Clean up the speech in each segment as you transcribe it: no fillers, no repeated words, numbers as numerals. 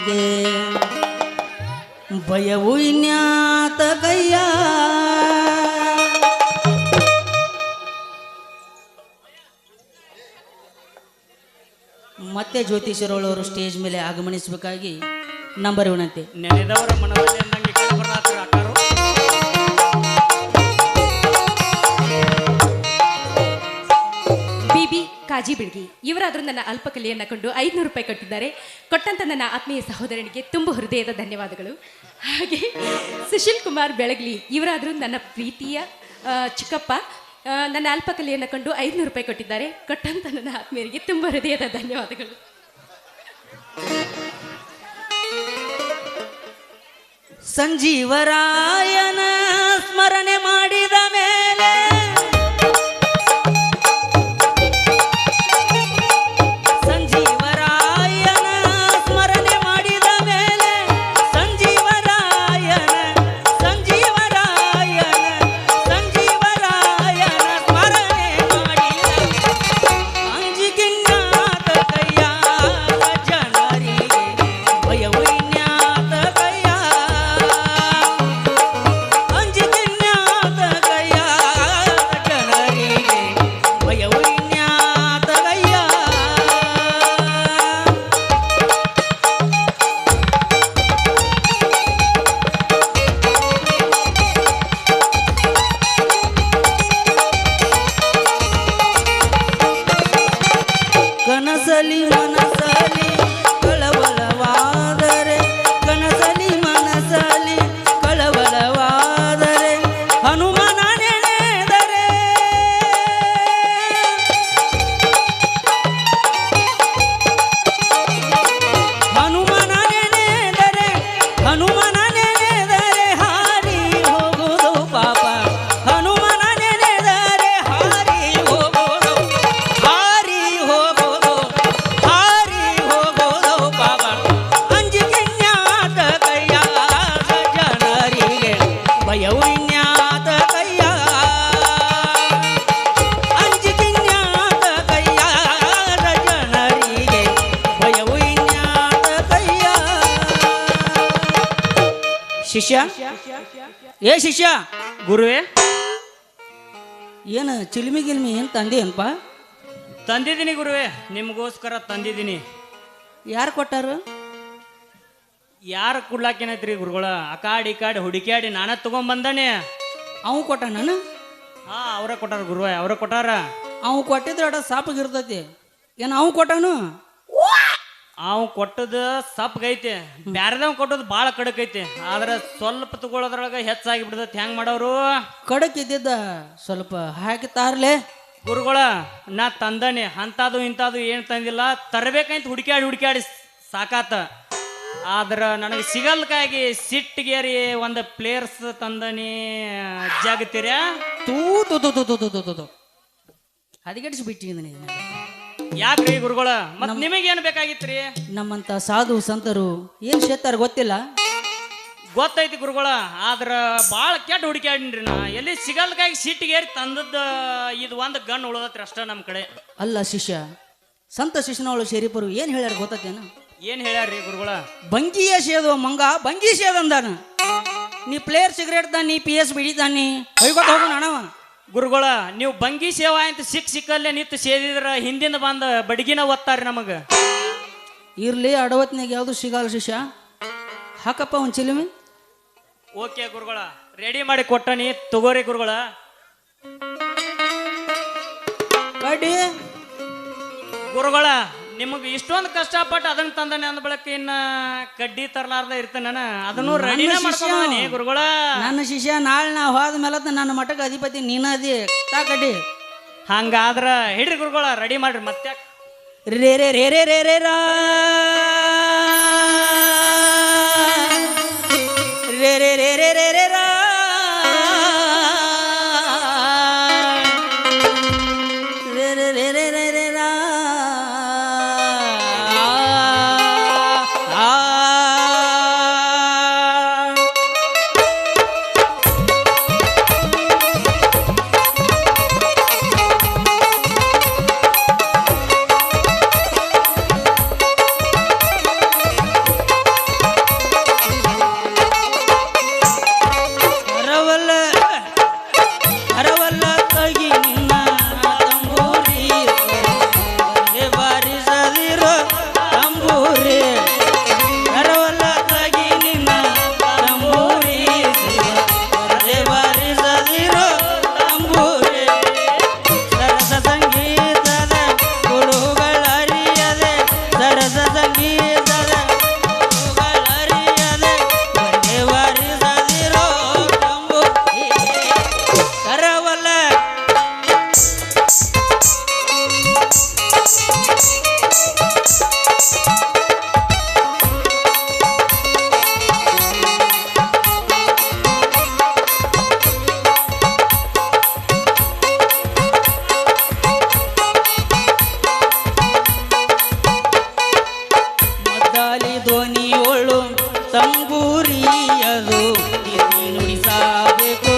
ಜನರಿಗೆ ಭಯವು ಇನ್ಯಾತ ಕೈಯ. ಮತ್ತೆ ಜ್ಯೋತಿಷರವರು ಸ್ಟೇಜ್ ಮೇಲೆ ಆಗಮನಿಸಬೇಕಾಗಿ ನಂಬರ್ ವಿನಂತಿ. ನೆನೆದವರ ಮನದಲ್ಲಿ ಅಂದಂಗೆ ಕಂಡುಬರಲಾತ್ರ ಅಕ್ಕಾರು. ಬಿಬಿ ಕಾಜಿ ಬಿಳ್ಗಿ ಇವರಾದರೂ ನನ್ನ ಅಲ್ಪ ಕಲೆಯನ್ನು ಕೊಂಡು 500 ರೂಪಾಯಿ ಕೊಟ್ಟಿದ್ದಾರೆ. ಕೊಟ್ಟಂತ ನನ್ನ ಆತ್ಮೀಯ ಸಹೋದರನಿಗೆ ತುಂಬ ಹೃದಯದ ಧನ್ಯವಾದಗಳು. ಹಾಗೆ ಸುಶೀಲ್ ಕುಮಾರ್ ಬೆಳಗ್ಲಿ ಇವರಾದರೂ ನನ್ನ ಪ್ರೀತಿಯ ಚಿಕ್ಕಪ್ಪ ನನ್ನ ಅಲ್ಪ ಕಲೆಯನ್ನು ಕೊಂಡು 500 ರೂಪಾಯಿ ಕೊಟ್ಟಿದ್ದಾರೆ. ಕೊಟ್ಟಂತ ನನ್ನ ಆತ್ಮೀಯರಿಗೆ ತುಂಬ ಹೃದಯದ ಧನ್ಯವಾದಗಳು. ಸಂಜೀವರಾಯನ ಸ್ಮರಣೆ ಮಾಡಿದ ಮೇಲೆ ಕನಸಲಿ ಮನಸಲಿ ಕಳವಳವಾದರೆ ಕನಸಲಿ ಮನಸಲಿ ಕಳವಳವಾದರೆ ಹನುಮನ ನೆನೆದರೆ ಹನುಮನ ನೆನೆದರೆ ಹನುಮನ ನೆನೆದರೆ ಹಾರಿ ಹೋಗುವುದು ಪಾಪ. ಹನುಮನ ನೆನೆದರೆ ಹಾರಿ ಹೋಗುವುದು ಹಾರಿ ಹೋಗುವುದು ಹಾರಿ ಹೋಗುವುದು ಪಾಪ. ಅಂಜಿಕೆನ್ಯಾತ ಕೈಯ ಜನರಿಗೆ ಭಯವು ಇನ್ಯಾತ ಕೈಯ. ಅಂಜಿಕೆನ್ಯಾತ ಕೈಯ ಜನರಿಗೆ ಭಯವು ಇನ್ಯಾತ ಕೈಯ. ಶಿಷ್ಯ ಏ ಶಿಷ್ಯ, ಗುರುವೇ, ಏನು ಚಿಲ್ಮಿ ಗಿಲ್ಮಿ ಏನು ತಂದೆ ಅನ್ಪ? ತಂದಿದ್ದೀನಿ ಗುರುವೇ, ನಿಮಗೋಸ್ಕರ ತಂದಿದ್ದೀನಿ. ಯಾರು ಕೊಟ್ಟಾರು? ಯಾರು ಕೊಡ್ಲಾಕೇನೈತ್ರಿ ಗುರುಗಳ? ಆ ಕಾಡಿ ಈ ಕಾಡಿ ಹುಡುಕ್ಯಾಡಿ ನಾನ ತಗೊಂಡ್ಬಂದಾನೆ. ಅವು ಕೊಟ್ಟ ನಾನು? ಹಾ, ಅವರ ಕೊಟ್ಟಾರ ಗುರುವೇ, ಅವರ ಕೊಟ್ಟಾರ. ಅವು ಕೊಟ್ಟಿದ್ರೆ ಅಡ ಸಾಪಿಗಿರ್ತೈತಿ. ಏನು ಅವು ಕೊಟ್ಟನು? ಅವ್ ಕೊಟ್ಟದ ಸಪ್ಪಗೈತೆ, ಬ್ಯಾರದವ್ ಕೊಟ್ಟದ್ ಭಾಳ ಕಡಕೈತೆ. ಆದ್ರೆ ಸ್ವಲ್ಪ ತಗೊಳ್ಳೋದ್ರೊಳಗೆ ಹೆಚ್ಚಾಗಿ ಬಿಡ್ತೈತಿ. ಹೆಂಗ್ ಮಾಡೋರು? ಕಡಕ್ ಇದ್ದಿದ್ದ ಸ್ವಲ್ಪ ಹಾಕಿ ತಾರ್ಲೆ. ಗುರುಗಳ, ನಾ ತಂದನೆ ಅಂತಾದು ಇಂತಾದು ಏನು ತಂದಿಲ್ಲ. ತರಬೇಕಂತ ಹುಡುಕ್ಯಾಡಿ ಸಾಕಾತ. ಆದ್ರ ನನಗೆ ಸಿಗಲ್ಕಾಗಿ ಸಿಟ್ಟಿಗೇರಿ ಒಂದು ಪ್ಲೇಯರ್ಸ್ ತಂದನಿ. ಜಾಗತೀರ ತೂ ತು ತು ತು ತು ತು ತು ತು ಹದಿಗೆಡಿಸಿ ಬಿಟ್ಟಿದ್ದೀನಿ. ಯಾಕ್ರಿ ಗುರುಗಳ? ಮತ್ ನಿಮಗೇನು ಬೇಕಾಗಿತ್ರಿ? ನಮ್ಮಂತ ಸಾಧು ಸಂತರು ಏನ್ ಸೇತಾರ ಗೊತ್ತಿಲ್ಲ. ಗೊತ್ತೈತಿ ಗುರುಗಳ, ಆದ್ರ ಭಾಳ ಕೆಟ್ಟ ಹುಡುಕ್ಯಾಡಿನ್ರಿ ನಾ. ಎಲ್ಲಿ ಸಿಗಲ್ಕಾಗಿ ಸಿಟ್ಟಿಗೇರಿ ತಂದದ್ದು ಇದು ಒಂದು ಗನ್ ಉಳದತ್ರಿ ಅಷ್ಟ ನಮ್ಮ ಕಡೆ. ಅಲ್ಲ ಶಿಷ್ಯ, ಸಂತ ಶಿಶುನಾಳು ಶರೀಫರು ಏನ್ ಹೇಳ್ಯಾರ ಗೊತ್ತೇನು? ಏನ್ ಹೇಳ್ಯಾರ್ರಿ ಗುರುಗಳ? ಬಂಗಿಯ ಸೇದು ಮಂಗ ಬಂಗಿ ಸೇದಂದಾನ. ನೀ ಪ್ಲೇಯರ್ ಸಿಗರೇಟ್ ದಾನಿ, PS ಬಿಡಿದಾನಿ, ಹೊಯ್ಕೊತ ಹೋಗೋಣ ಅಣವ. ಗುರುಗಳ, ನೀವು ಬಂಗಿ ಸೇವಾ ಅಂತ ಸಿಕ್ಕಲ್ಲೇ ನಿಂತು ಸೇದಿದ್ರ ಹಿಂದಿನ ಬಂದ ಬಡಗಿನ ಒತ್ತಾರಿ ನಮಗ. ಇರ್ಲಿ, ಅಡವತ್ನಾಗ ಯಾವ್ದು ಸಿಗಲ್ಲ ಶಿಷ್ಯ. ಹಾಕಪ್ಪ ಒಂದು ಚಿಲುಮಿ. ಓಕೆ ಗುರುಗಳ, ರೆಡಿ ಮಾಡಿ ಕೊಟ್ಟನಿ, ತಗೋರಿ ಗುರುಗಳ. ಕಡ್ಡಿ ಗುರುಗಳ, ನಿಮಗೆ ಇಷ್ಟೊಂದು ಕಷ್ಟಪಟ್ಟು ಅದನ್ನ ತಂದಾನೆ ಅಂದ ಬಳಕ ಇನ್ನ ಕಡ್ಡಿ ತರಲಾರ್ದ ಇರ್ತೇನೆ ನಾನು. ಅದನ್ನು ರೆಡಿನ ಮಾಡ್ಕೊಂಡಿ ಗುರುಗಳ. ನನ್ನ ಶಿಷ್ಯ ನಾಳೆ ನಾ ಹೋದ ಮೇಲೆ ನನ್ನ ಮಠಕ್ಕೆ ಅಧಿಪತಿ ನೀನ ಅದಿ. ತಾ ಕಡ್ಡಿ. ಹಂಗಾದ್ರ ಹಿಡ್ರಿ ಗುರುಗಳ, ರೆಡಿ ಮಾಡ್ರಿ. ಮತ್ತೆ ರೇ ರೇ ರೇ ರೇ ರೇ ರೇ ರಾ ರೇ ರೇ ರೇ ರೇ ರೇ ರೇ ರಾ ರೇ ರೇ ರೇ ರೇ ರೇ ರೇ ರಾ. ಧ್ವನಿಯೋಳು ತಂಬೂರಿ ಅದು ತಿಥಿ ನುಡಿಸಬೇಕು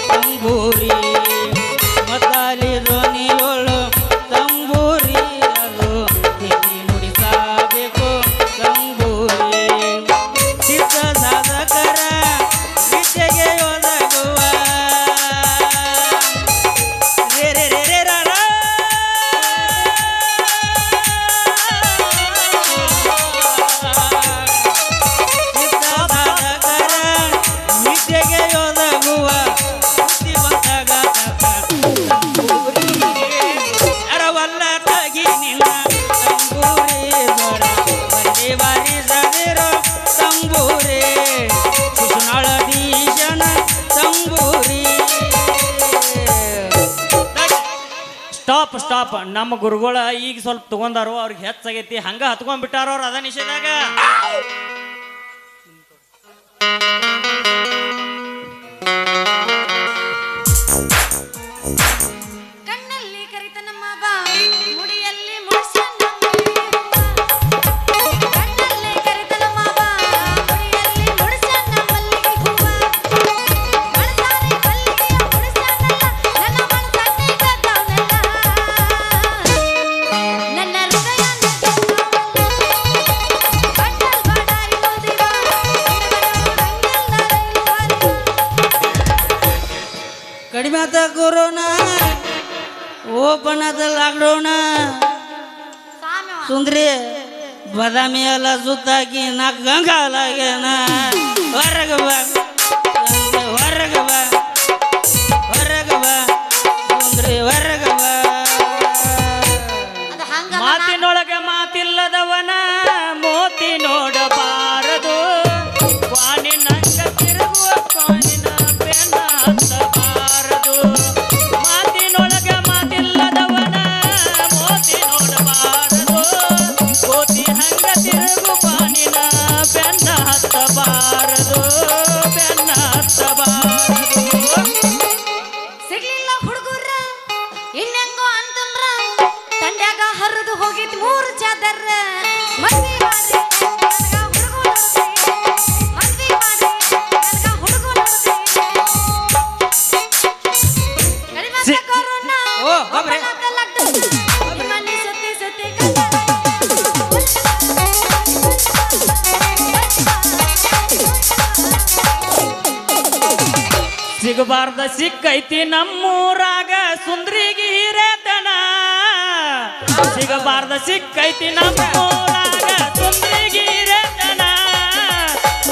ತಂಬೂರಿ ಮತಾಲಿ ಧ್ವನಿಯೋಳು ತಂಬೂರಿ ಅದು ತಿಥಿ ನುಡಿಸಬೇಕು ತಂಬೂರಿ ಚಿತ್ತ ಸಾಧಕರ ವಿದ್ಯೆಗೆ ಒದಗುವ ರೇ ರೇ ರೇ ರೇ ರಾ ರಾ. ಚಿತ್ತ ಸಾಧಕರ ವಿದ್ಯೆಗೆ ಒದಗುವ ಬುದ್ಧಿವಂತಗ ತಂಬೂರಿ ಅರವಲ್ಲ ತಗಿ ನಿನ್ನ ತಂಬೂರಿ ದೊರ ಬಂದೇ ಬಾರಿಸದಿರೋ ತಂಬೂರಿ ಶಿಶುನಾಳದೀಶನ ತಂಬೂರಿ. Stop stop. ನಮ್ಮ ಗುರುಗಳ ಈಗ ಸ್ವಲ್ಪ ತಗೊಂಡಾರು, ಅವ್ರಿಗೆ ಹೆಚ್ಚಾಗೈತಿ, ಹಂಗ ಹತ್ಕೊಂಡ್ಬಿಟ್ಟಾರ ಅವ್ರು ಅದ ನಿಷೇಧಾಗ. ಕಣ್ಣಲ್ಲಿ ಕರಿತ ನಮ್ಮ ಬಾ ಮುಡಿಯಲ್ಲಿ ಮುಡಿಸ ಕಣ್ಣಲ್ಲಿ ಕರಿತ ನಮ್ಮ ಬಾ ಮುಡಿಯಲ್ಲಿ ಮುಡಿಸ ಮಲ್ಲಿಗೆ ಹೂವ ಮನಸಾರೆ ಮಲ್ಲಿಗೆಯ ಮುಡಿಸನಲ್ಲ ನನ್ನ ಮನಸ್ಸನ್ನೇ ಕದ್ದವನಲ್ಲ ನನ್ನ ಹೃದಯ ಕಣ್ಣಲ್ ಬಾಡಾರಿ ಓದಿವ ಕಡಿಮೆ ಆತ ಕೊರೋನಾ ಓಪನ್ ಆತ ಲಾಕ್ಡೌನ್ ಸ್ವಾಮಿ ಸುಂದ್ರಿ ಬದಾಮಿ ಎಲ್ಲ ಸುತ್ತಾಕಿ ನಾ ಗಂಗಾಲಾಗೇನ ಹೊರಗೆ ಬಾ ಹೊರಗೆ ಬಾ ಹೊರಗೆ ಬಾ ಸುಂದ್ರಿ ಹೊರಗೆ ಬಾ. ಅದು ಹಂಗ ಮಾತಿನೊಳಗೆ ಮಾತಿಲ್ಲದವನ ಮೋತಿ ನೋಡಬಾರದು, ವಾಣಿನಂಗ ತಿರುಗುವ ಸ್ವಾನಿನ ಬೆನ್ನ ಹತ್ತಬಾರದು. ಮಾತಿನೊಳಗೆ ಮಾತಿಲ್ಲದವನ ಮೋತಿ ನೋಡಬಾರದು, ಕೋತಿ ಹಂಗ ತಿರುಗು ಪಾನಿನ ಬೆನ್ನ ಹತ್ತಬಾರದು, ಬೆನ್ನ ಹತ್ತಬಾರದು. ಸಿಗ್ಲಿಲ್ಲ ಹುಡುಗರ ಇನ್ನೆಂಗೋ ಅಂತಂದ್ರ ತಂಡ್ಯಾಗ ಹರಿದು ಹೋಗಿತ್ ಮೂರು ಚಾದರ ಮದ್ವಿ ಮಾಡ್ರಿ ನನಗ ಹುಡುಗ ನೋಡ್ರಿ ಮದ್ವಿ ಮಾಡ್ರಿ ನನಗ ಹುಡುಗ ನೋಡ್ರಿ ಕಡಿಮೆ ಕೊರೋನಾ ಓ, ಬಾಬ್ರೆ. ಮನೆ ಸುತ್ತಿ ಸುತ್ತಿ ಸಿಗಬಾರ್ದ ಸಿಕ್ಕೈತಿ ನಮ್ಮೂರಾಗ ಸುಂದ್ರಿಗೆ ಹಿರೇತನ, ಸಿಗಬಾರ್ದ ಸಿಕ್ಕೈತಿ ನಮ್ಮೂರಾಗ ಸುಂದ್ರಿಗೆ ಹಿರೇತನ.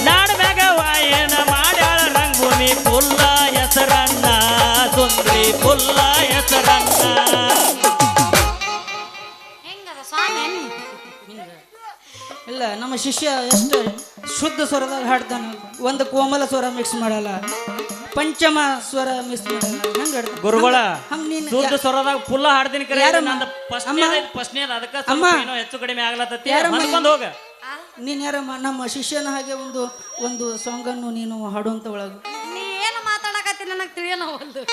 ನಾಡ್ಮ್ಯಾಗ ವಾಯನ ಮಾಡ್ಯಾಳ ರಂಗಭೂಮಿ ಪುಲ್ಲ ಹೆಸರನ್ನ, ಸುಂದ್ರಿ ಪುಲ್ಲ ಹೆಸರನ್ನ. ಹೆಂಗದ ಸ್ವಾಮಿ ಇಲ್ಲ ನಮ್ಮ ಶಿಷ್ಯ ಎಷ್ಟು ಶುದ್ಧ ಸ್ವರದಾಗ ಹಾಡ್ತಾನ, ಒಂದು ಕೋಮಲ ಸ್ವರ ಮಿಕ್ಸ್ ಮಾಡಲ್ಲ, ಪಂಚಮ ಸ್ವರ ಮಿಕ್ಸ್ ಮಾಡಲ್ಲ. ಹಂಗ ಗುರುಗಳ ಹಂಗ ನೀನು ಶುದ್ಧ ಸ್ವರದಾಗ ಫುಲ್ಲ ಹಾಡ್ತೀನಿ ಕರೆ ಯಾರಮ್ಮ? ನಂದು ಅಮ್ಮ? ಫಸ್ಟ್ನೇದ ಅದಕ್ಕೆ ಅಮ್ಮ? ಏನೋ ಹೆಚ್ಚು ಕಡಿಮೆ ಆಗ್ಲತ್ತತಿ, ಯಾರಮ್ಮ? ಹೊಂದ್ಕೊಂಡ್ ಹೋಗ. ನೀನು ಯಾರಮ್ಮ ನಮ್ಮ ಶಿಷ್ಯನ ಹಾಗೆ ಒಂದು ಸಾಂಗನ್ನು ನೀನು ಹಾಡುವಂತ ಒಳಗ ನೀ ಏನು ಮಾತಾಡಕತ್ತಿ ನನಗೆ ತಿಳಿಯಲ್ಲ ಒಂದು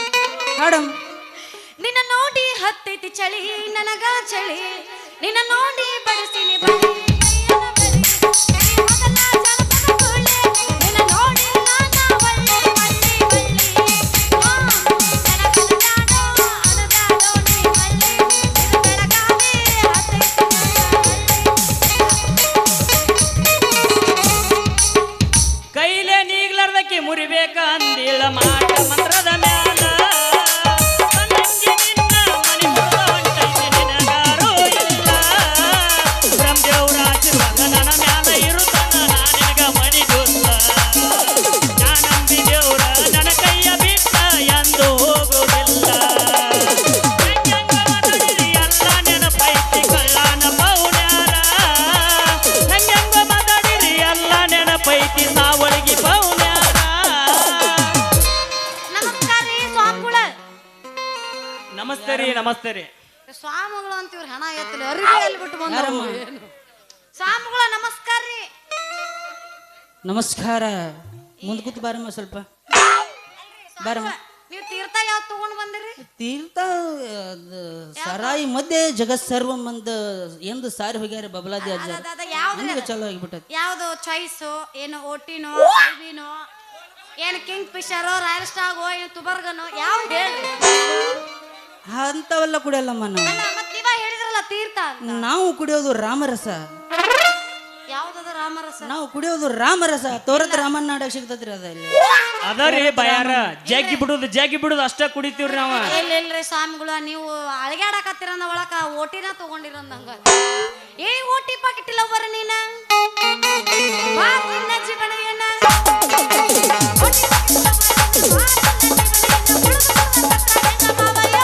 ಹಾಡಮ್. ನಿನ್ನ ನೋಡಿ ಹತ್ತೈತಿ ಚಳಿ ನನಗ ಚಳಿ, ನಿನ್ನ ನೋಡಿ ಬಡಿಸಿನಿ ಬಳಿ ಕೈಯನ ಬಳಿ. ಕೈ ಮೊದಲ ಜನಪದ ಕೋಳೆ, ನಿನ್ನ ನೋಡಿ ನಾನ ಒಳ್ಳೆ ಮಳ್ಳಿ ಮಳ್ಳಿ. ನನ್ನ ಕಲಜಾಡೋ ಅಣದಾಡೋ ನೀ ಮಳ್ಳಿ, ಇದು ಬೆಳಗಾವಿ ಹತ್ತೈತಿ ಕೈಲೇ ನೀಗ್ಲಾರ್ದಕ್ಕೆ ಮುರಿಬೇಕ ಅಂದಿಳ ಮಾಟ ಮಂತ್ರದ ಮ್ಯಾಲ. ನಂಗೆ ನಿನ್ನ ಮನಿ ಮುರ್ದ ಹೊಂಟೈತಿ ನಿನಗಾರೂ ಇಲ್ಲ. ಬ್ರಹ್ಮದೇವ್ರ ಆಶೀರ್ವಾದ ನನ್ನ ಮ್ಯಾಲ ಇರುತ್ತಾನ, ನಾನಿನಗ ಮಣಿಗುಲ್ಲ. ನಾನಂಬಿ ದೇವ್ರ ನನ್ನ ಕೈಯ ಬಿಟ್ಟ ಎಂದು ಹೋಗುವುದಿಲ್ಲ. ಹೆಂಗೆಂಗ ಮಾತಾಡಿರಿ ಎಲ್ಲ ನೆನಪೈತಿ ಕಳ್ಳನ ಪೌಣ್ಯಾರ, ಹೆಂಗೆಂಗ ಮಾತಾಡಿರಿ ಎಲ್ಲ ನೆನಪೈತಿ ಸಾವಳಿಗೆ ಪೌಣ್ಯಾರ. ನಮಸ್ಕಾರ ರೀ ಸ್ವಾಮಿಗಳ. ನಮಸ್ತೆ ರೀ, ನಮಸ್ತೆ ರೀ. ಸ್ವಾಮಿಗಳು ಅಂತ ಇವ್ರ ಹಣ ಎತ್ತಲಿ ಅರಿವಿ ಎಲ್ಲಿ ಬಿಟ್ಟು ಬಂದವು ಏನು ಸ್ವಾಮಿಗಳ ನಮಸ್ಕಾರ ರೀ. ನಮಸ್ಕಾರ. ಮುಂದ್ ಕೂತ್ ಬಾರಮ್ಮ ಸ್ವಲ್ಪ ಬಾರಮ್ಮ. ನೀವು ತೀರ್ಥ ಯಾವ ತಗೊಂಡ್ ಬಂದಿರಿ ತೀರ್ಥ ಅದು ಸರಾಯಿ ಮಧ್ಯೆ ಜಗತ್ ಸರ್ವಂ ಅಂದ ಎಂದು ಸಾರಿ ಹೋಗ್ಯಾರ ಬಬಲಾದಿ ಅಜ್ಜ ಯಾವ್ದು ಹಂಗೆ ಚಲೋ ಆಗಿಬಿಟ್ಟೈತಿ. ಯಾವ್ದು ಚಾಯ್ಸು ಏನು ಓಟಿನೋ ಐವಿನೋ ಏನು ಕಿಂಗ್ ಫಿಶರೋ ರಾಯಲ್ ಸ್ಟಾಗೋ ಏನು ತುಬರ್ಗನೋ ಯಾವ್ದು ಹೇಳ್ರಿ? ಅಂತವೆಲ್ಲ ಕುಡಿಯಲ್ಲಮ್ಮ ನಾವು. ಅಲ್ಲ ಮತ್ ನೀವ ಹೇಳಿದ್ರಲ್ಲ ತೀರ್ಥ ಅಂತ. ನಾವು ಕುಡಿಯೋದು ರಾಮರಸ. ಯಾವ್ದದ ರಾಮರಸ? ನಾವು ಕುಡಿಯೋದು ರಾಮರಸ. ತೋರತ್ ರಾಮನ್ ನಾಡಕ್ ಸಿಗ್ತದ್ರಿ ಅದ ಇಲ್ಲಿ. ಅದರಿ ಬಯಾರ ಜಗ್ಗಿ ಬಿಡುದು ಅಷ್ಟ ಕುಡಿತೀವ್ರಿ ನಾವ. ಇಲ್ರಿ ಸ್ವಾಮಿಗಳು, ನೀವು ಅಳಗ್ಯಾಡಕತ್ತಿರಂದ ಒಳಕ ಓಟಿನ ತಗೊಂಡಿರಂದಂಗ. ಏ ಓಟಿ ಪಾಕೆಟ್ ಇಲ್ಲ ಬರ ನೀನ ಬಾ ನಿನ್ನ ಜೀವನ ಏನ ಓಟಿ ಪಾಕೆಟ್ ಇಲ್ಲ ಬರ ಬಾ ನಿನ್ನ ಜೀವನ ಏನ ಕುಡುದು ಮಾವಯ್ಯ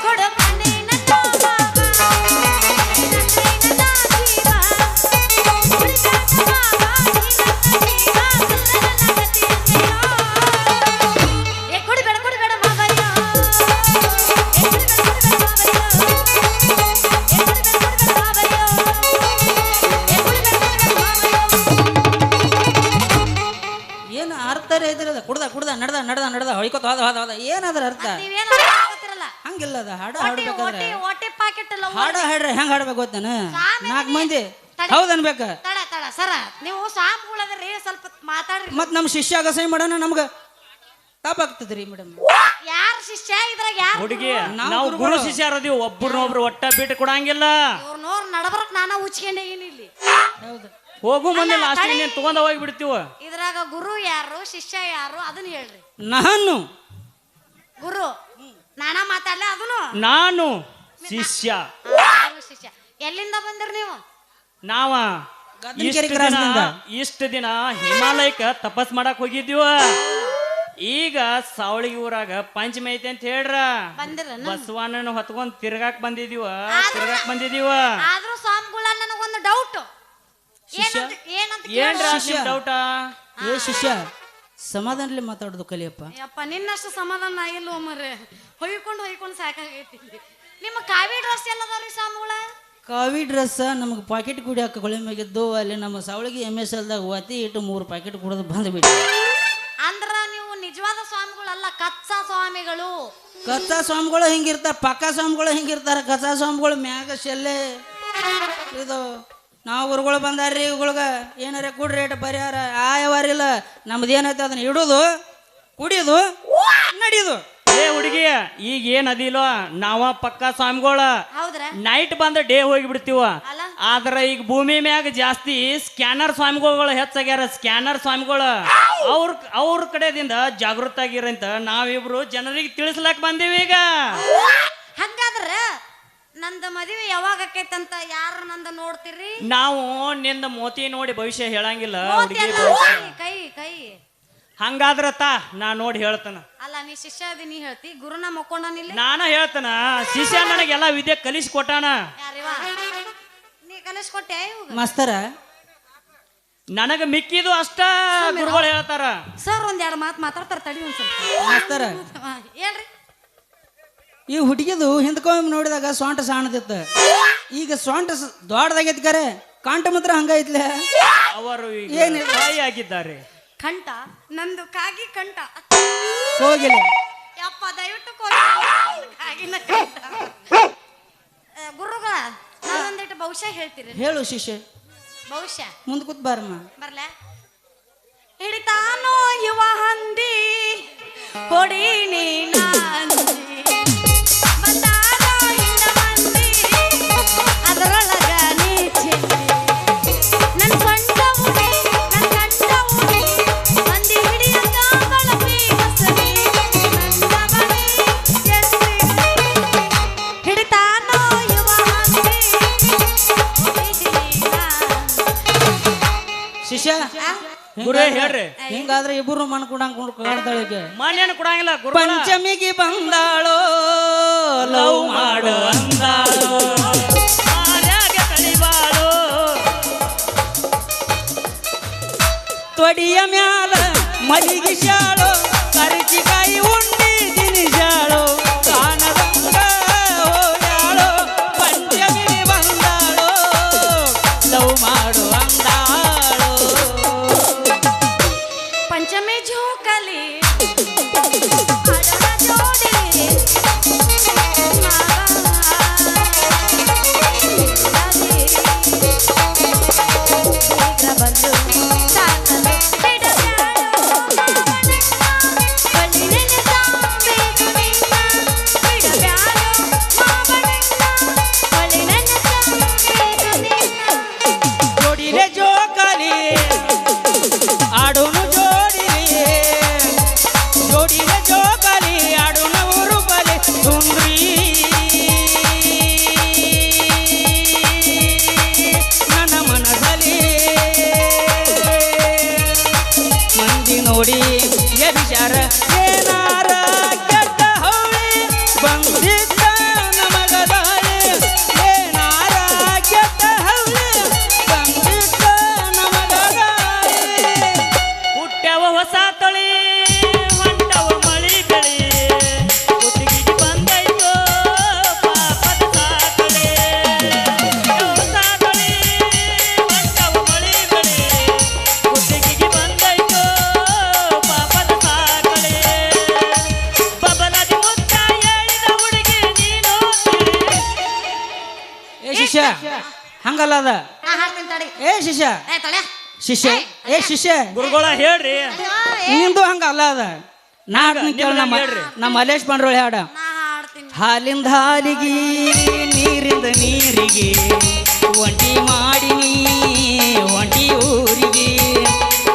ಕೊಡು ಬನ್ನಿ ನನ್ನ ಮಾವ ಏನು ಅರ್ಥ ಐತಿರದ ಕುಡ್ದ ನಡ್ದ ಹೊಯ್ಕೋತ ಹೋದ ಏನಾದ್ರ ಅರ್ಥ? ನೀವೇನು ಆಗತ್ತಿರಲ್ಲ ಹಂಗಿಲ್ಲ ಅದ ಹಾಡ ಹಾಡ್ಬೇಕಾದ್ರೆ ಓಟಿ ಪಾಕೆಟ್ ಇಲ್ಲ ಹಾಡ ಹಾಡ್ರೆ ಹೆಂಗ್ ಹಾಡ್ಬೇಕು ಗೊತ್ತೇನ? 4 ಮಂದಿ ಹೌದ್ ಅನ್ಬೇಕ. ತಡ ಸರ ನೀವು ಸ್ವಾಮಿಗಳದ್ರಿ ಸ್ವಲ್ಪ ಮಾತಾಡ್ರಿ. ಮತ್ ನಮ್ ಶಿಷ್ಯ ಅಗಸೈ ಮಾಡೋಣ ನಮ್ಗ ತಪ್ಪಾಗ್ತದ್ರಿ ಮೇಡಮ್. ಯಾರು ಶಿಷ್ಯ ಇದ್ರಾಗ ಯಾರು ಹುಡುಗಿ ನಾವು ಗುರು ಶಿಷ್ಯರದೀವಿ, ಒಬ್ಬರನ್ನೊಬ್ರು ಒಟ್ಟ ಬಿಟ್ಟು ಕೊಡಂಗಿಲ್ಲ. ಇವ್ರ ನೋರ್ ನಡಬರಕ್ ನಾನ ಉಚ್ಕೊಂಡೆ ಏನಿಲ್ಲಿ. ಹೌದು, ಹೋಗು ಮಂದಿ ಲಾಸ್ಟ್ ನೀನ್ ತಗೊಂಡ ಹೋಗಿ ಬಿಡ್ತೀವ. ಇದ್ರಾಗ ಗುರು ಯಾರು ಶಿಷ್ಯ ಯಾರು ಅದನ್ನ ಹೇಳ್ರಿ. ನಾನು ಗುರು ನಾನಾ ಮಾತಾಡ್ಲ ಅದನ್ನು ನಾನು ಶಿಷ್ಯ. ಶಿಷ್ಯ ಎಲ್ಲಿಂದ ಬಂದಿರಿ ನೀವು? ನಾವ ಇಷ್ಟ ದಿನ ಹಿಮಾಲಯಕ್ಕ ತಪಸ್ ಮಾಡಕ್ ಹೋಗಿದ್ದೀವ. ಈಗ ಸಾವಳಿಗೆ ಊರಾಗ ಪಂಚಮಿ ಐತಿ ಅಂತ ಹೇಳ್ರ ಬಸವಣ್ಣನ ಹೊತ್ಕೊಂಡ್ ತಿರ್ಗಾಕ್ ಬಂದಿದೀವ. ಆದ್ರೂ ಸ್ವಾಮಿಗಳ ನನಗೊಂದು ಡೌಟ್. ಏನ್ರ ಡೌಟ? ಏ ಶಿಷ್ಯ ಸಮಾಧಾನದಲ್ಲಿ ಮಾತಾಡೋದು ಕಲಿಯಪ್ಪ. ಯಪ್ಪ ನಿನ್ನಷ್ಟು ಸಮಾಧಾನ ಇಲ್ಲ ಮರ್ರೆ. ಹೊಯ್ಕೊಂಡು ಸಾಕಾಗೈತಿ. ನಿಮ್ಮ ಕಾವಿ ಡ್ರೆಸ್ ಎಲ್ಲದವ್ರಿ ಸ್ವಾಮಿಗಳ? ಕಾವಿ ಡ್ರೆಸ್ ನಮಗೆ ಪಾಕೆಟ್ ಕುಡಿ ಹಾಕ ಕೊಳೆ ಮ್ಯಾಗಿದ್ದು ಅಲ್ಲಿ ನಮ್ಮ ಸಾವಳಿಗೆ MSLದಾಗ ಒತ್ತಿ ಇಟ್ಟು 3 ಪಾಕೆಟ್ ಕುಡಿದು ಬಂದ್ಬಿಟ್ಟು. ಅಂದ್ರ ನೀವು ನಿಜವಾದ ಸ್ವಾಮಿಗಳಲ್ಲ, ಕಚ್ಚಾ ಸ್ವಾಮಿಗಳು. ಕಚ್ಚಾ ಸ್ವಾಮಿಗಳು ಹಿಂಗಿರ್ತಾರ, ಪಕ್ಕಾ ಸ್ವಾಮಿಗಳು ಹಿಂಗಿರ್ತಾರ. ಕಚ್ಚಾ ಸ್ವಾಮಿಗಳು ಮ್ಯಾಗ ಶೆಲ್ಲೆ ಇದು ನಾವು ಗುರುಗಳು ಬಂದಾರ್ರಿ. ಇವುಗಳ್ಗ ಏನಾರ ಕುಡ್ರಿ ರೇಟ್ ಪರಿಹಾರ ಆಯವಾರಿಲ್ಲ. ನಮ್ದು ಏನೈತೆ ಅದನ್ನ ಇಡೋದು, ಕುಡಿಯೋದು, ನಡಿಯೋದು. ಏ ಹುಡುಗಿ ಈಗ ಏನ್ ಅದಿಲ್ವ, ನಾವ ಪಕ್ಕಾ ಸ್ವಾಮಿಗಳ ಹೌದ್ರ ನೈಟ್ ಬಂದ ಡೇ ಹೋಗಿ ಬಿಡ್ತೀವ. ಅಲ್ಲ? ಆದ್ರ ಈಗ ಭೂಮಿ ಮ್ಯಾಗ ಜಾಸ್ತಿ ಸ್ಕ್ಯಾನರ್ ಸ್ವಾಮಿಗಳು ಹೆಚ್ಚಾಗ್ಯಾರ. ಸ್ಕ್ಯಾನರ್ ಸ್ವಾಮಿಗಳು ಅವ್ರ ಕಡೆದಿಂದ ಜಾಗೃತ ಆಗಿರಂತ ನಾವಿಬ್ರು ಜನರಿಗೆ ತಿಳಿಸ್ಲಾಕ್ ಬಂದೀವಿ. ಈಗ ಹಂಗಾದ್ರ ನಂದ ಮದುವೆ ಯಾವಾಗ ಆಕೈತಂತ ಯಾರು ನಂದ ನೋಡ್ತೀರಿ? ನಾವು ನಿಂದ ಮೋತಿ ನೋಡಿ ಭವಿಷ್ಯ ಹೇಳಂಗಿಲ್ಲ ಹುಡುಗಿ. ಕೈ ಕೈ ಹಂಗಾದ್ರ ನಾ ನೋಡಿ ಹೇಳ್ತಾನ. ಅಲ್ಲ ನೀ ಶಿಷ್ಯ ಅದಿ, ನೀ ಹೇಳ್ತಿ ಗುರುನ ಮಕ್ಕೊಂಡನಿಲ್ಲ. ನಾನ ಹೇಳ್ತಾನ ಶಿಷ್ಯ ನನಗೆಲ್ಲ ವಿದ್ಯೆ ಕಲಿಸಿ ಕೊಟ್ಟಾನ. ಯಾರಿವ ನೀ ಕಲಿಸ್ಕೊಟ್ಟೆ ಮಾಸ್ತರ? ನನಗ ಮಿಕ್ಕಿದು ಅಷ್ಟ ಗುರುಗಳು ಹೇಳ್ತಾರ. ಸರ್ ಒಂದೆರಡು ಮಾತು ಮಾತಾಡ್ತಾರ, ತಡಿ ಒಂದ್ ಸ್ವಲ್ಪ. ಮಾಸ್ತರ ಹೇಳ್ರಿ. ಈ ಹುಡುಗಿದು ಹಿಂದ್ಕೊಮ್ಮೆ ನೋಡಿದಾಗ ಸೊಂಟ ಸಾಣದಿತ್ತ, ಈಗ ಸೊಂಟ ದೊಡ್ಡದಾಗೈತಿ. ಕರೆ ಕಾಂಟ ಮಾತ್ರ ಹಂಗೈತ್ಲೆ. ಅವರು ಏನ್ ತಾಯಿ ಆಗಿದ್ದಾರೆ. ಕಂಠ ನಂದು ಕಾಗಿ ಕಂಠ ಹೋಗಿಲ್ಲ. ಯಪ್ಪ ದಯವಿಟ್ಟು ಕಾಗಿನ ಕಂಠ. ಗುರುಗಳ ನಾನೊಂದಿಟ್ಟು ಬಹುಶಃ ಹೇಳ್ತೀರಿ? ಹೇಳು ಶಿಷ್ಯ. ಬಹುಶಃ ಮುಂದ್ ಕೂತ್ ಬಾರಮ್ಮ. ಬರ್ಲ. ಹಿಡಿತಾನೋ ಯುವ ಹಂದಿ ಹೊಡಿ ನೀನಂದಿ ಬಂದಾರೋ ಹಿಂದ ಮಂದಿ ಅದರೊಳಗ ನೀ ಚೆಲ್ಲಿ ನನ್ನ ಸೊಂಟವು ನನ್ನ ಕಂಠವು ಮಂದಿ ಹಿಡಿಯಂಗ ಬಳಸಿ ಬಸರಿ ನಂದವನೇ ಎಸ್ರಿ ಹಿಡಿತಾನೋ ಯುವ ಹಂದಿ ಹೊಡಿ ನೀನಂದಿ. ಶಿಷ್ಯ ಗುರು ಹೇಳ್ರಿ. ಹಿಂಗಾದ್ರೆ ಇಬ್ರು ಮನ್ ಕುಡಂಗ್ ಕಾಡ್ತಾಳಿಗೆ ಮನೇನು ಕೊಡಂಗಿಲ್ಲ. ಪಂಚಮಿಗೆ ಬಂದಾಳೋ ಲವ್ ಮಾಡು ಅಂದಾಳೋ, ಮಾರ್ಯಾಗ ಕಳಿಬಾಳು ತೊಡಿಯ ಮ್ಯಾಲ ಮಲಿಗಿಸಾಳೋ, ಕರಿಚಿಕಾಯಿ ಉಂಡಿ ತಿನಿಸಾಳೋ, ಕಾಣದಂಗ ಹೋಗ್ಯಾಳೋ, ಪಂಚಮಿಗೆ ಬಂದಾಳೋ ಲವ್ ಮಾಡು ಅಂದಾಳೋ. ಪಂಚಮಿ ಜೋಕಲಿ ನೋಡಿ ಎಬಿಚಾರ ಏನಾರ ಕೆಟ್ಟ ಹೌಳಿ ಬಂದಿದ್ದ ನಮಗ ದಾಳಿ ಏನಾರ ಕೆಟ್ಟ ಹೌಳಿ ಬಂದಿದ್ದ ನಮಗ ದಾಳಿ ಹುಟ್ಟ್ಯಾವ ಹೊಸ ತಳಿ ಹೊಂಟವ ಮಳಿ ಬೆಳಿ ಕುತ್ತಿಗೆಗೆ ಬಂದೈತೋ ಪಾಪದ ಸಾಕಳೆ ಹೊಸ ತಳಿ ಹೊಂಟವ ಮಳಿ ಬೆಳಿ ಕುತ್ತಿಗೆಗೆ ಬಂದೈತೋ ಪಾಪದ ಸಾಕಳೆ ಬಬಲಾದಿ ಮುತ್ತ ಹೇಳಿದ ಹುಡುಗಿ ನೀನು ಏ ಶಿಷ್ಯ ಹಂಗಲ್ಲ ಅದ ನಾ ಹಾಡ್ತೀನಿ ತಡಿ ಏ ಶಿಷ್ಯ ಏ ತಲೆ ಶಿಷ್ಯ ಏ ಶಿಷ್ಯ ಗುರುಗಳ ಹೇಳ್ರಿ ನಿಂದು ಹಂಗ ಅಲ್ಲ ಅದ ನಾ ಹಾಡ್ತೀನಿ ಕೇಳ ನಮ್ಮ ಮಲೇಶ್ ಬಂಡ್ರೋಳಿ ಹಾಡ ನಾ ಹಾಡ್ತೀನಿ ಹಾಲಿಂದ ಹಾಲಿಗೆ ನೀರಿಂದ ನೀರಿಗೆ ಒಂಟಿ ಮಾಡಿನಿ ಒಂಟಿ ಊರಿಗೆ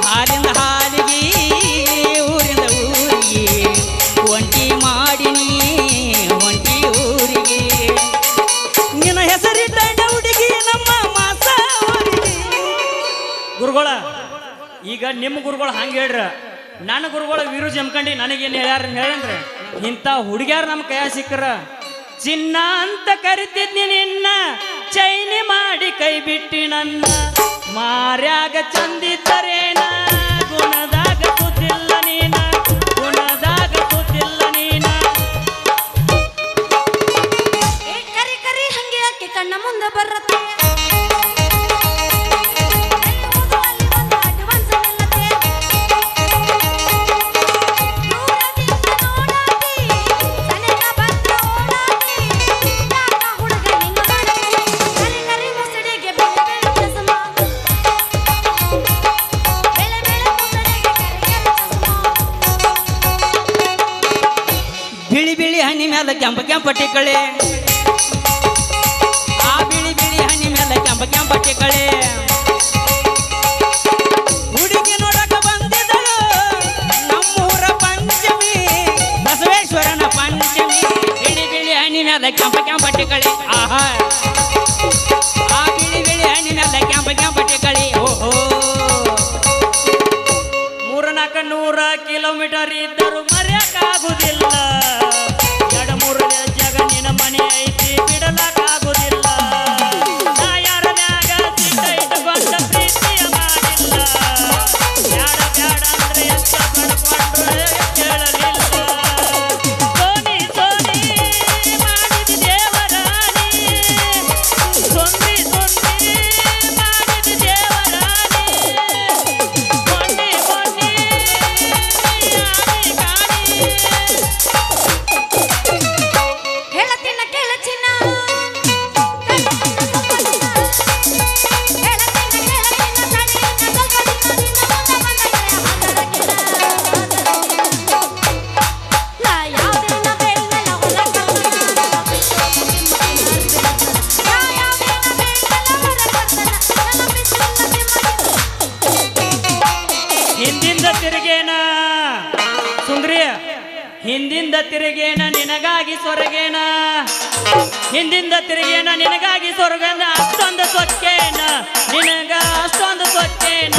ಹಾಲಿಂದ ಹಾಲಿಗೆ ಊರಿಂದ ಊರಿಗೆ ಒಂಟಿ ಮಾಡಿನಿ ಒಂಟಿ ಊರಿಗೆ ನಿನ್ನ ಹೆಸರಿಟ್ಟ ಹುಡುಗಿ ನಮ್ಮ ಮಾಸ ಗುರುಗಳ ಈಗ ನಿಮ್ಮ ಗುರುಗಳು ಹಂಗೆ ಹೇಳ್ರ ನನ್ನ ಗುರುಗಳು ವೀರು ಜಮ್ಕಂಡಿ ನನಗೇನು ಹೇಳ್ಯಾರ ಹೇಳನ್ರಿ ಇಂಥ ಹುಡುಗ್ಯಾರ ನಮ್ಮ ಕೈಯ ಸಿಕ್ಕರ ಚಿನ್ನ ಅಂತ ಕರಿತಿದ್ನಿ ನಿನ್ನ ಚೈನಿ ಮಾಡಿ ಕೈ ಬಿಟ್ಟಿ ನನ್ನ ಮಾರ್ಯಾಗ ಚಂದಿದ್ದರೇನ ಗುಣದಾಗ ಕೂತಿಲ್ಲ ನೀನ ಗುಣದಾಗ ಕೂತಿಲ್ಲ ನೀನ ಏ ಕರಿ ಕರಿ ಹಂಗೆ ಯಾಕೆ ಕಣ್ಣ ಮುಂದೆ ಬರುತ್ತೆ ಅಲ್ಲಿ ಒಂದು ಅಡ್ವಾನ್ಸ್ ನಿಲ್ಲತ್ತೆ ದೂರದಿಂದ ನೋಡಾತಿ ಸನಿಹ ಬಂದ್ರ ಓಡಾತಿ ಯಾಕ ಹುಡುಗ ಹಿಂಗ ಮಾಡ್ತಿ ಕರಿ ಕರಿ ಮುಸಡಿಗೆ ಬೆಳೆ ಬೆಳೆ ಚಸ್ಮ ಬೆಳೆ ಬೆಳೆ ಮುಸಡಿಗೆ ಕರಿ ಚಸ್ಮ ಬಿಳಿ ಬಿಳಿ ಹಣ್ಣಿ ಮೇಲೆ ಕೆಂಪ ಕೆಂಪ ಟಿಕಳೆ ಆ ಬಿಳಿ ಬಿಳಿ ಹಣ್ಣಿ ಮೇಲೆ ಕೆಂಪ ಕೆಂಪ ಟಿಕಳೆ ಹುಡುಗಿ ನೋಡಕ ಬಂದಿದ್ದಳು ನಮ್ಮೂರ ಪಂಚಮಿ ಬಸವೇಶ್ವರನ ಪಂಚಮಿ ಬಿಳಿ ಬಿಳಿ ಹಣ್ಣಿ ಮೇಲೆ ಕೆಂಪ ಕೆಂಪ ಟಿಕಳೆ ಆಹಾ ಆ ಬಿಳಿ ಬಿಳಿ ಹಣ್ಣಿ ಮೇಲೆ ಕೆಂಪ ಕೆಂಪ ಟಿಕಳೆ ಓಹೋ 300 ಕಿಲೋಮೀಟರ್ ಇದ್ದರೂ ಮರೆಯಕ್ಕಾಗುದಿಲ್ಲ ಎರಡು ಮೂರು ಜಾಗ ನಿನ್ನ ಮನೆ ಐತಿ ಬಿಡಲಕ್ಕಾಗುದಿಲ್ಲ ನಾ ಯಾರ ಮ್ಯಾಗ ಸಿಟ್ಟ ಇಟ್ಕೊಂಡ ಪ್ರೀತಿಯ ಮಾಡಿಲ್ಲ ಬ್ಯಾಡ ಬ್ಯಾಡ ಅಂದ್ರೆ ಎಷ್ಟು ಪಡ್ಕೊಂಡ್ರೆ ಕೇಳಲಿಲ್ಲ ಸೋನಿ ಸೋನಿ ಮಾಡಿದ ದೇವರಾಣಿ ಸೊನ್ನಿ ಸೊನ್ನಿ ಮಾಡಿದ ದೇವರಾಣಿ ಮೊನ್ನೆ ಮೊನ್ನೆ ಯಾರಿ ಕಾಣಿ ಹೇಳತಿನ ಕೇಳ ಚಿನ್ನ ಹೇಳತಿನ ಕೇಳ ಚಿನ್ನ ತಡಿಯನ್ನ ಕಲ್ಕಡಿನ ನಿನ್ನ ಮುಂದ ಬಂದರೆ ನಾ ಯಾವ್ದೇನ ಬೇಡಲ್ಲ ಹೊಲ ಕಲ್ಕಡ ಯಾ ಯಾವ್ದೇನ ಬೇಡಲ್ಲ ಹೊರ ಕಲ್ಕಡ ನನ್ನ ಬಿಸಿಲ ಹಿಂದಿಂದ ತಿರುಗೇನ ಸುಂದ್ರಿ ಹಿಂದಿಂದ ತಿರುಗೇನ ನಿನಗಾಗಿ ಸೊರಗೇನ ಹಿಂದಿಂದ ತಿರುಗೇನ ನಿನಗಾಗಿ ಸೊರಗೇನ ಅಷ್ಟೊಂದು ಸೊಕ್ಕೇನ ನಿನಗ ಅಷ್ಟೊಂದು ಸೊಕ್ಕೇನ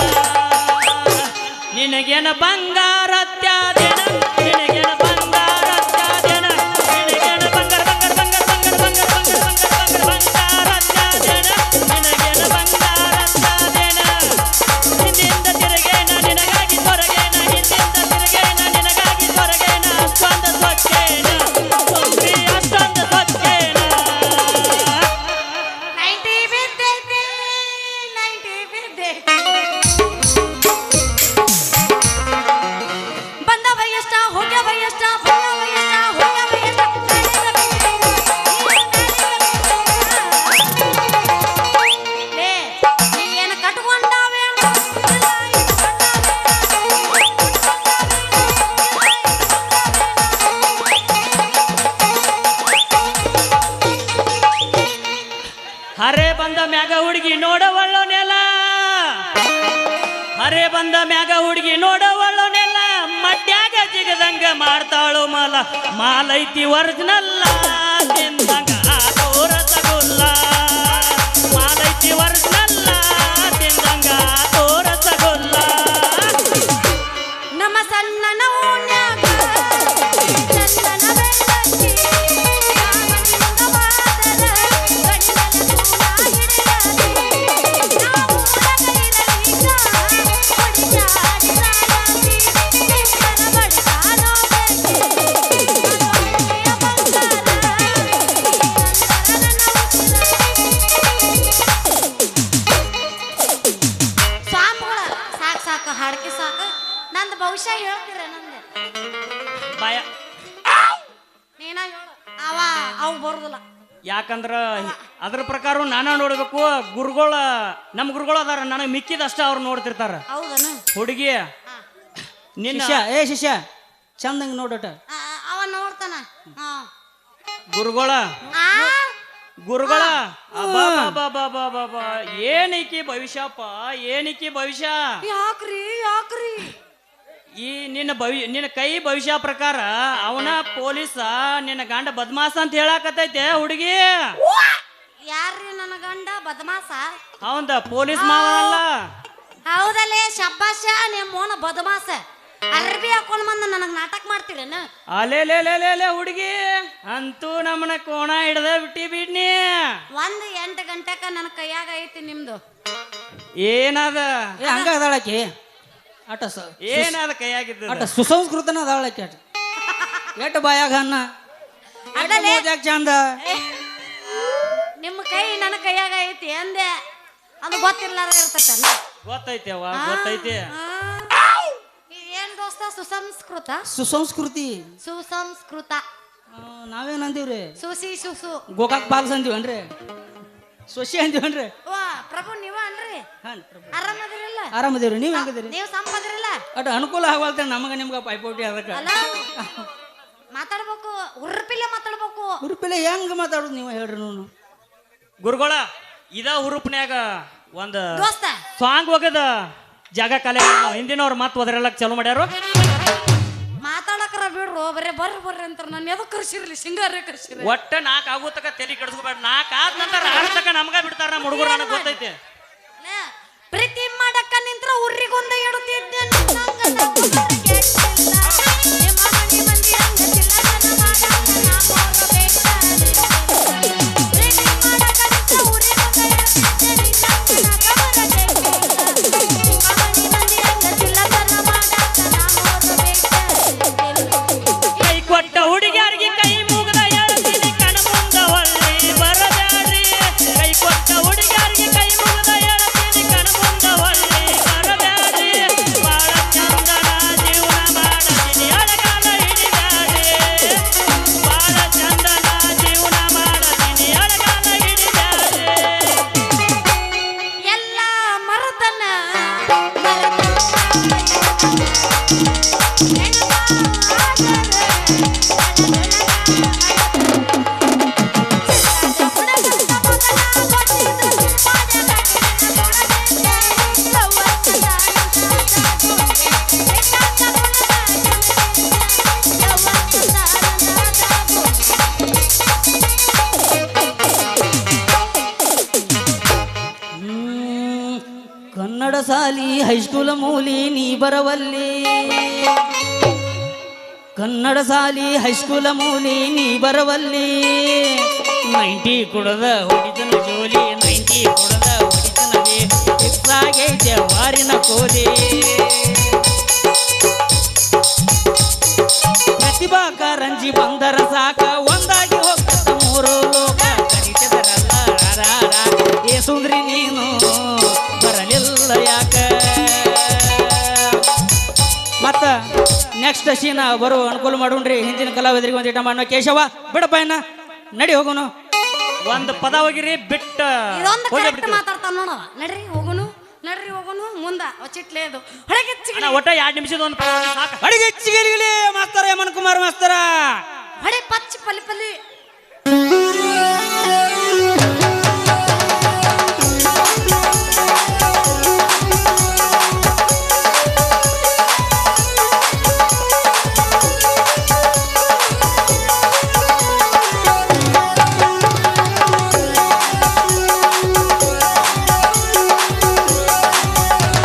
ನಿನಗೇನ ಬಂಗಾರ ತ್ಯಾದೇನ ನಿನಗೇನ ಬಂಗಾರ ತ್ಯಾದೇನ ನಿನಗೇನ ಬಂಗಾರ ಬಂಗಾರ ಬಂಗಾರ ಬಂಗಾರ ಬಂಗಾರ ಬಂಗಾರ ಬಂಗಾರ ಬಂಗಾರ ತ್ಯಾದೇನ ನಿನಗೇನ ಬಂಗಾರ ತ್ಯಾದೇನ ಹಿಂದಿಂದ ತಿರುಗೇನ ನಿನಗಾಗಿ ಸೊರಗೇನ ಹಿಂದಿಂದ ತಿರುಗೇನ ನಿನಗಾಗಿ ಸೊರಗೇನ ಅಷ್ಟೊಂದು ಸೊಕ್ಕೇನ ಸುಂದ್ರಿ ಅಷ್ಟೊಂದು ಸೊಕ್ಕೇನ 90 ಬಿದ್ದೈತಿ 90 ಬಿದ್ದೈತಿ ಬಂದವ ಎಷ್ಟ ಹೋಗ್ಯವ ಎಷ್ಟ ಬಂದವ ಎಷ್ಟ ಹೋಗ್ಯವ ಎಷ್ಟ ಲೇ ನೀವೇನು ಕಟ್ಕೊಂಡಾವೇನು ಇಲ್ಲ ಇದು ಹರೇ ಬಂದ ಮ್ಯಾಗ ಹುಡುಗಿ ನೋಡವಳ್ಳೋ ನೆಲ ಹರೇ ಬಂದ ಮ್ಯಾಗ ಹುಡುಗಿ ನೋಡವಳ್ಳೋ ನೆಲ ಮಡ್ಯಾಗ ಜಿಗದಂಗ ಮಾಡ್ತಾಳು ಮಾಲ ಮಾಲೈತಿ ಒರ್ಜಿನಲ್ಲ ತಿಂದಂಗ ಆತೋ ರಸಗುಲ್ಲ ಮಾಲೈತಿ ಒರ್ಜಿನಲ್ಲ ತಿಂದಂಗ ಆತೋ ರಸಗುಲ್ಲ ನಮ್ಮ ಹಾಡ್ಕಿ ಸಾಕು ನಂದು ಭವಿಷ್ಯ ಹೇಳ್ತೀರ ನಂದು ಬಾಯ ನೀನ ಹೇಳು ಅವು ಬರುದಿಲ್ಲ ಯಾಕಂದ್ರ ಅದ್ರ ಪ್ರಕಾರ ನಾನ ನೋಡ್ಬೇಕು ಗುರುಗಳ ನಮ್ಮ ಗುರುಗಳು ಅದಾರ ನನಗೆ ಮಿಕ್ಕಿದಷ್ಟ ಅವ್ರು ನೋಡ್ತಿರ್ತಾರ ಹೌದನ ಹುಡುಗಿ ನಿನ್ನ ಶಿಷ್ಯ ಶಿಷ್ಯ ಚಂದಂಗ್ ನೋಡಟ ಅವ ನೋಡ್ತಾನ ಗುರುಗಳ ಗುರುಗಳ ಏನೈಕಿ ಭವಿಷ್ಯಪ್ಪ ಏನೈಕಿ ಭವಿಷ್ಯ ಯಾಕ್ರಿ ಈ ನಿನ್ನ ಕೈ ಭವಿಷ್ಯ ಪ್ರಕಾರ ಅವನ ಪೊಲೀಸ ನಿನ್ನ ಗಂಡ ಬದ್ಮಾಸ ಅಂತ ಹೇಳಾಕತೈತೆ ಹುಡುಗಿ ಯಾರ್ರಿ ನನ್ನ ಗಂಡ ಬದಮಾಸ ಅವಂದ ಪೊಲೀಸ್ ಮಾವ ಅಲ್ಲ ಹೌದಲ್ಲೇ ಶಬ್ಬಾಶ ನಿಮ್ಮ ಮೋನ ಬದಮಾಸ ಅರ್ಬಿ ಹಾಕೊಂಡ್ ಬಂದ ನನಗ್ ನಾಟಕ ಮಾಡ್ತೀರೇನ ಅಲೆ ಹುಡುಗಿ ಅಂತೂ ನಮ್ಮನ ಕೋಣ ಹಿಡ್ದ ಬಿಡ್ನಿ 8 ಗಂಟೆಕ ನನ್ನ ಕೈಯಾಗ ಐತಿ ನಿಮ್ದು ಏನದ ಹಂಗ ಅದಾಳಕಿ ಆಟ ಏನದ ಕೈಯಾಗಿದ್ದು ಆಟ ಸುಸಂಸ್ಕೃತನ ಅದಾಳಕಿ ಆಟ ಎಟ್ ಬಾಯಾಗ ಅನ್ನ ಚಂದ ನಿಮ್ಮ ಕೈ ನನ್ನ ಕೈಯಾಗ ಐತಿ ಅಂದೆ ಅದು ಗೊತ್ತಿರ್ಲಾರ ಇರ್ತೈತಲ್ಲ ಗೊತ್ತೈತಿ ಅವ್ವ ಗೊತ್ತೈತಿ ಏನ್ ದೋಸ್ತ ಸುಸಂಸ್ಕೃತ ಸುಸಂಸ್ಕೃತ ನಾವೇನಂದೀವ್ರಿ ಸುಸಿ ಸುಸು ಗೋಕಾಕ್ ಪಾಲ್ಸ್ ಅಂತೀವನ್ರಿ ಸೊಸಿ ಅಂತೀವನ್ರಿ ವಾ ಪ್ರಭು ನೀವ ಅನ್ರಿ ಆರಾಮದಿರಲ್ಲ ಆರಾಮದೇವ್ರಿ ನೀವ್ ಹೆಂಗದಿರಿ ನೀವು ಸಂಪದಿರಲ್ಲ ಅಟ್ ಅನುಕೂಲ ಆಗವಲ್ತ ನಮಗ ನಿಮ್ಗ ಪೈಪೋಟಿ ಅದಕ್ಕ ಅಲ್ಲ ಮಾತಾಡ್ಬೇಕು ಉರ್ಪಿಲ್ಲ ಮಾತಾಡ್ಬೇಕು ಉರುಪಿಲೆ ಹೆಂಗ್ ಮಾತಾಡೋದು ನೀವು ಹೇಳ್ರಿ ನೋನು ಗುರುಗಳ ಇದ ಹುರುಪ್ನ್ಯಾಗ ಒಂದ್ ದೋಸ್ತ ಸಾಂಗ್ ಹೋಗದ ಜಾಗ ಕಾಲ ಹಿಂದಿನವ್ರು ಮಾತು ಒದರಲಕ್ ಚಾಲು ಮಾಡ್ಯಾರು ಮಾತಾಡಕರ ಬಿಡ್ರು ಬರ್ರಿ ಅಂತಾರ ನಾನು ಎದಕ್ ಕರ್ಸಿರ್ಲಿ ಸಿಂಗಾರ ಕರ್ಸಿರಿ ಒಟ್ಟ 4 ಆಗೋತಕ ತಲೆ ಕೆಡಿಸ್ಕೋಬೇಡ 4 ಆದ ನಂತರ 6 ತಕ ನಮಗ ಬಿಡ್ತಾರ ನಮ್ಮ ಹುಡುಗರು ನನಗೆ ಗೊತ್ತೈತಿ ಪ್ರೀತಿ ಮಾಡಕ್ಕ ನಿಂತ್ರ ಉರ್ರಿಗೊಂದ ಇಡುತ್ತಿದ್ದೆ ಕೈ ಕೊಟ್ಟ ಹುಡುಗಿಯರಿಗೆ ಕೈ ಮುಗದ ಹೇಳ್ತೀನಿ ಕಣ ಮುಂದ ಹೊಳ್ಳಿ ಬರಬ್ಯಾಡ್ರಿ ಕೈ ಕೊಟ್ಟ ಹುಡುಗಿಯರಿಗೆ ಕೈ ಮುಗದ ಹೇಳ್ತೀನಿ ಕಣ ಮುಂದ ಹೊಳ್ಳಿ ಬರಬ್ಯಾಡ್ರಿ ಬಾಳ ಚಂದನ ಜೀವನ ಮಾಡತೀನಿ ಅಳಗಾಲ ಹಿಡಿಬ್ಯಾಡ್ರಿ ಬಾಳ ಚಂದನ ಜೀವನ ಮಾಡತೀನಿ ಅಳಗಾಲ ಹಿಡಿಬ್ಯಾಡ್ರಿ ಎಲ್ಲ ಮರತನ ಕನ್ನಡ ಸಾಲಿ ಹೈಸ್ಕೂಲ್ ಮೂಲಿ ನೀ ಬರವಲ್ಲಿ ಕನ್ನಡ ಸಾಲಿ ಹೈಸ್ಕೂಲ್ ಮೂಲಿ ನೀ ಬರವಲ್ಲಿ 90 ಕುಡದ ಹೊಡಿತನ ಜೋಲಿ 90 ಕುಡದ ಹೊಡಿತನವೇ ಫಿಕ್ಸಾಗೈತೆ ವಾರಿನ ಕೋಲಿ ಪ್ರತಿಭಾ ಕಾರಂಜಿ ಬಂದರ ಸಾಕ ಒಂದಾಗಿ ಹೋಗ್ತದ 3 ಲೋಕ ಕರಿತದರಲ್ಲ ಏ ಸುಂದ್ರಿ ನೀನು ಬರಲಿಲ್ಲ ಯಾಕ ಮತ್ತ ನೆಕ್ಸ್ಟ್ ಸೀನ ಬರೋ ಅನುಕೂಲ ಮಾಡೋಣ್ರಿ ಹಿಂದಿನ ಕಲಾವಿದರಿಗೆ ಒಂದು ಇಟ ಮಾಡೋ ಕೇಶವ ಬಿಡಪ್ಪ ಇನ್ನ ನಡಿ ಹೋಗೋನು ಒಂದು ಪದ ಹೋಗಿರಿ ಬಿಟ್ಟ ಇದೊಂದು ಕರೆಕ್ಟ್ ಮಾತಾಡ್ತಾನ ನೋಡವ ನಡ್ರಿ ಹೋಗೋನು ಮುಂದ ಚಿಟ್ಲೆ ಅದು ಹೊಳಗೆ ಒಟ್ಟ 2 ನಿಮಿಷದ ಒಂದು ಪದ ಸಾಕು ಅಡಿಗೆ ಚಿಗಿಲಿಗಿಲಿ ಮಾಸ್ತರ ಯಮನ್ ಕುಮಾರ್ ಮಾಸ್ತರ ಹೊಡೆ ಪಚ್ಚಿ ಪಲ್ಲಿ